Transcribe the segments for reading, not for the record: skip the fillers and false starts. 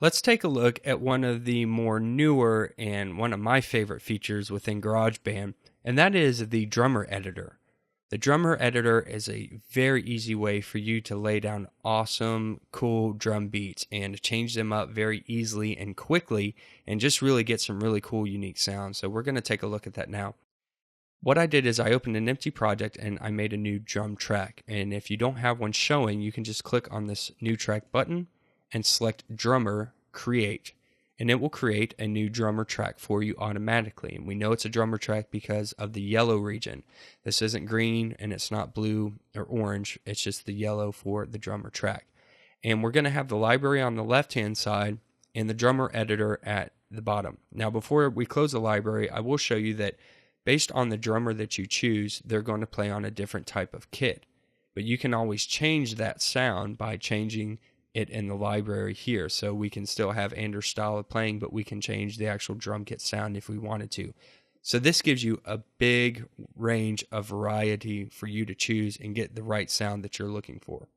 Let's take a look at one of the more newer and one of my favorite features within GarageBand, and that is the drummer editor. The drummer editor is a very easy way for you to lay down awesome, cool drum beats and change them up very easily and quickly and just really get some really cool, unique sounds. So we're going to take a look at that now. What I did is I opened an empty project and I made a new drum track. And if you don't have one showing, you can just click on this new track button and select drummer create. And it will create a new drummer track for you automatically. And we know it's a drummer track because of the yellow region. This isn't green and it's not blue or orange. It's just the yellow for the drummer track. And we're going to have the library on the left-hand side and the drummer editor at the bottom. Now, before we close the library, I will show you that based on the drummer that you choose, they're going to play on a different type of kit. But you can always change that sound by changing it in the library here. So we can still have Anders style of playing, but we can change the actual drum kit sound if we wanted to. So this gives you a big range of variety for you to choose and get the right sound that you're looking for.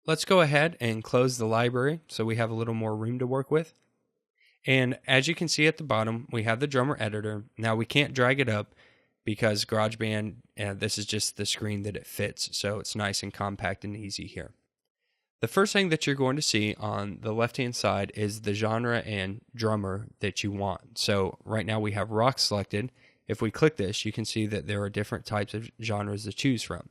Let's go ahead and close the library so we have a little more room to work with. And as you can see at the bottom, we have the drummer editor. Now we can't drag it up because GarageBand, this is just the screen that it fits. So it's nice and compact and easy here. The first thing that you're going to see on the left-hand side is the genre and drummer that you want. So right now we have rock selected. If we click this, you can see that there are different types of genres to choose from.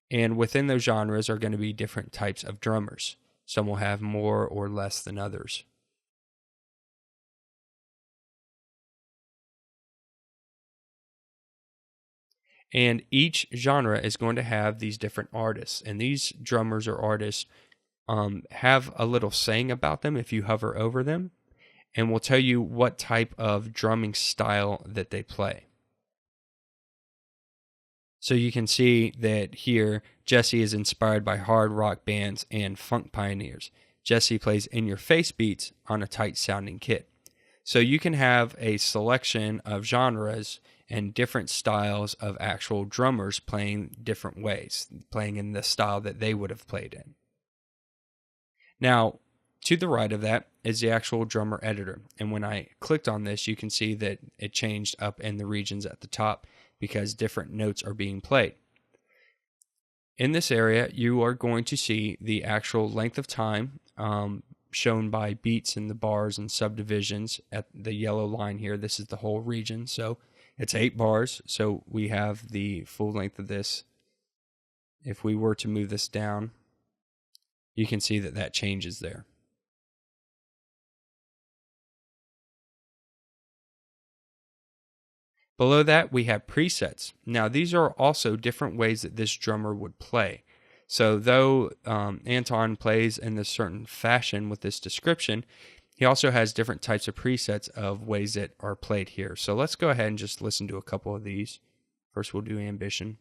And within those genres are going to be different types of drummers. Some will have more or less than others. And each genre is going to have these different artists. And these drummers or artists have a little saying about them if you hover over them. And will tell you what type of drumming style that they play. So you can see that here, Jesse is inspired by hard rock bands and funk pioneers. Jesse plays in-your-face beats on a tight-sounding kit. So you can have a selection of genres and different styles of actual drummers playing different ways, playing in the style that they would have played in. Now, to the right of that is the actual drummer editor. And when I clicked on this, you can see that it changed up in the regions at the top because different notes are being played. In this area, you are going to see the actual length of time shown by beats in the bars and subdivisions at the yellow line here. This is the whole region, so it's 8 bars. So we have the full length of this. If we were to move this down, you can see that that changes there. Below that, we have presets. Now, these are also different ways that this drummer would play. So though Anton plays in this certain fashion with this description, he also has different types of presets of ways that are played here. So let's go ahead and just listen to a couple of these. First, we'll do Ambition.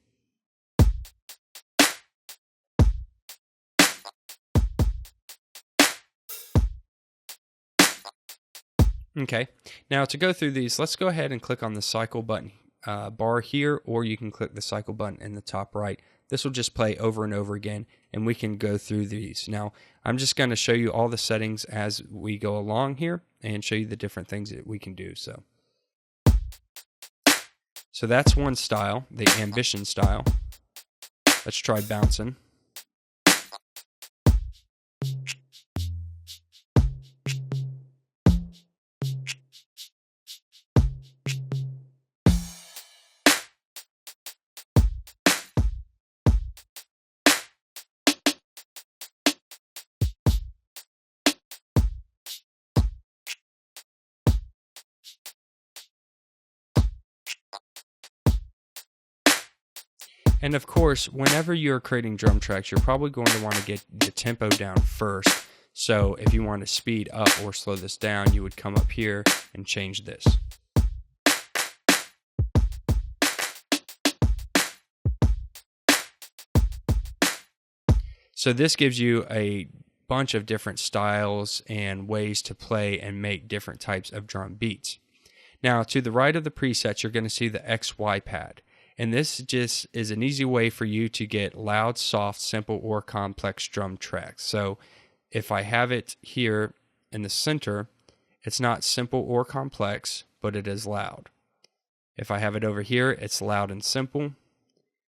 Okay, now to go through these, let's go ahead and click on the cycle button bar here, or you can click the cycle button in the top right. This will just play over and over again, and we can go through these. Now, I'm just going to show you all the settings as we go along here and show you the different things that we can do. So that's one style, the Ambition style. Let's try bouncing. And of course, whenever you're creating drum tracks, you're probably going to want to get the tempo down first. So if you want to speed up or slow this down, you would come up here and change this. So this gives you a bunch of different styles and ways to play and make different types of drum beats. Now, to the right of the presets, you're going to see the XY pad. And this just is an easy way for you to get loud, soft, simple, or complex drum tracks. So if I have it here in the center, it's not simple or complex, but it is loud. If I have it over here, it's loud and simple.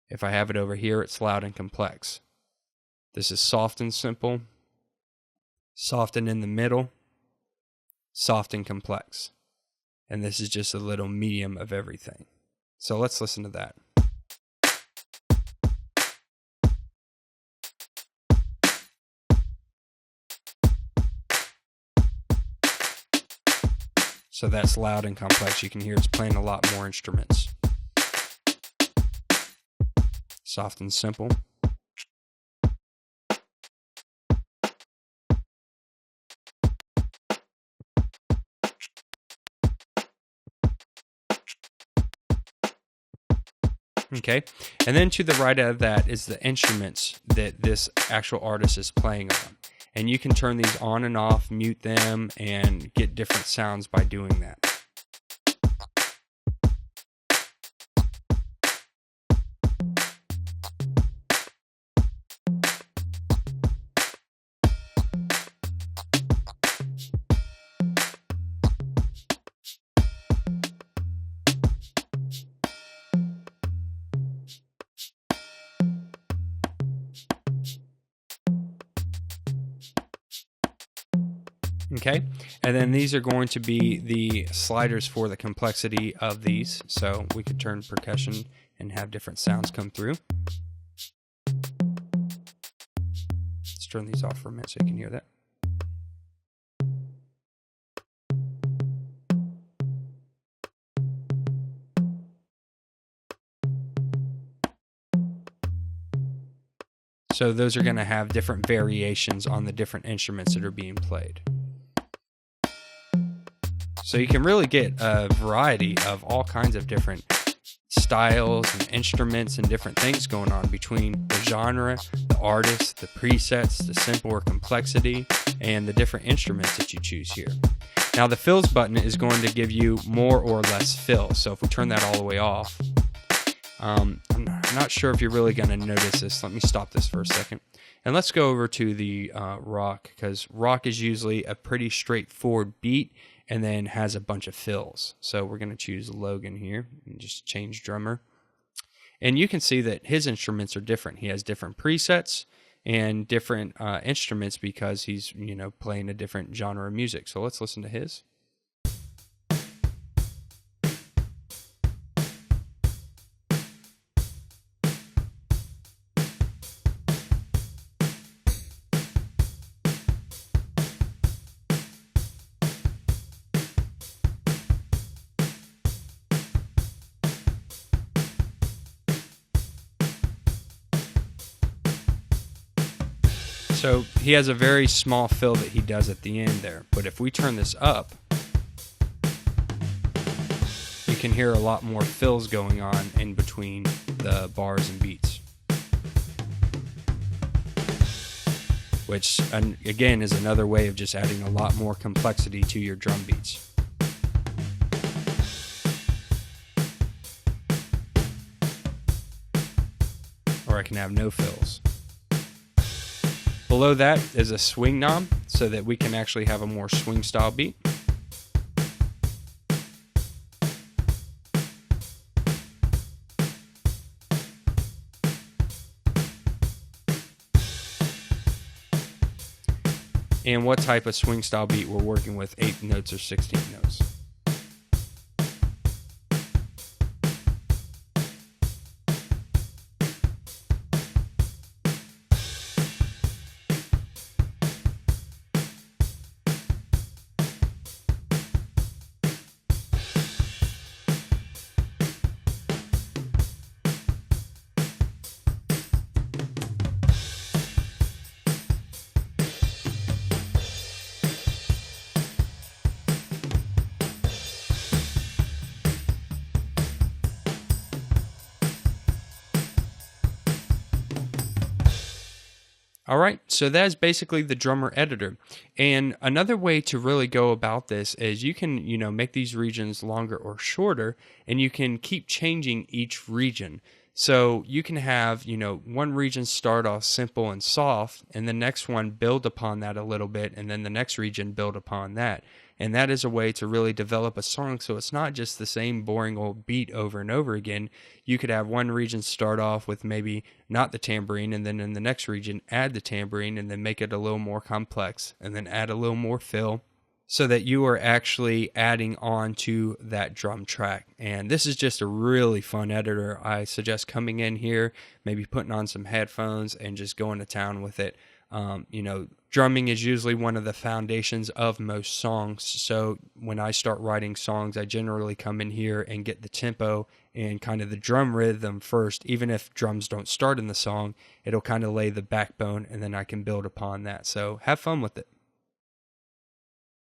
If I have it over here, it's loud and complex. This is soft and simple, soft and in the middle, soft and complex. And this is just a little medium of everything. So let's listen to that. So that's loud and complex. You can hear it's playing a lot more instruments. Soft and simple. Okay, and then to the right of that is the instruments that this actual artist is playing on. And you can turn these on and off, mute them, and get different sounds by doing that. Okay, and then these are going to be the sliders for the complexity of these. So we could turn percussion and have different sounds come through. Let's turn these off for a minute so you can hear that. So those are going to have different variations on the different instruments that are being played. So you can really get a variety of all kinds of different styles and instruments and different things going on between the genre, the artist, the presets, the simple or complexity, and the different instruments that you choose here. Now the fills button is going to give you more or less fill. So if we turn that all the way off, I'm not sure if you're really going to notice this. Let me stop this for a second. And let's go over to the rock, because rock is usually a pretty straightforward beat and then has a bunch of fills. So we're going to choose Logan here and just change drummer. And you can see that his instruments are different. He has different presets and different instruments because he's, playing a different genre of music. So let's listen to his. So he has a very small fill that he does at the end there. But if we turn this up, you can hear a lot more fills going on in between the bars and beats. Which, again, is another way of just adding a lot more complexity to your drum beats. Or I can have no fills. Below that is a swing knob so that we can actually have a more swing style beat. And what type of swing style beat we're working with, 8 notes or 16 notes. All right, so that's basically the drummer editor. And another way to really go about this is you can, make these regions longer or shorter, and you can keep changing each region. So you can have, one region start off simple and soft, and the next one build upon that a little bit, and then the next region build upon that. And that is a way to really develop a song so it's not just the same boring old beat over and over again. You could have one region start off with maybe not the tambourine, and then in the next region add the tambourine, and then make it a little more complex, and then add a little more fill, so that you are actually adding on to that drum track. And this is just a really fun editor. I suggest coming in here, maybe putting on some headphones and just going to town with it. Drumming is usually one of the foundations of most songs. So when I start writing songs, I generally come in here and get the tempo and kind of the drum rhythm first. Even if drums don't start in the song, it'll kind of lay the backbone, and then I can build upon that. So have fun with it.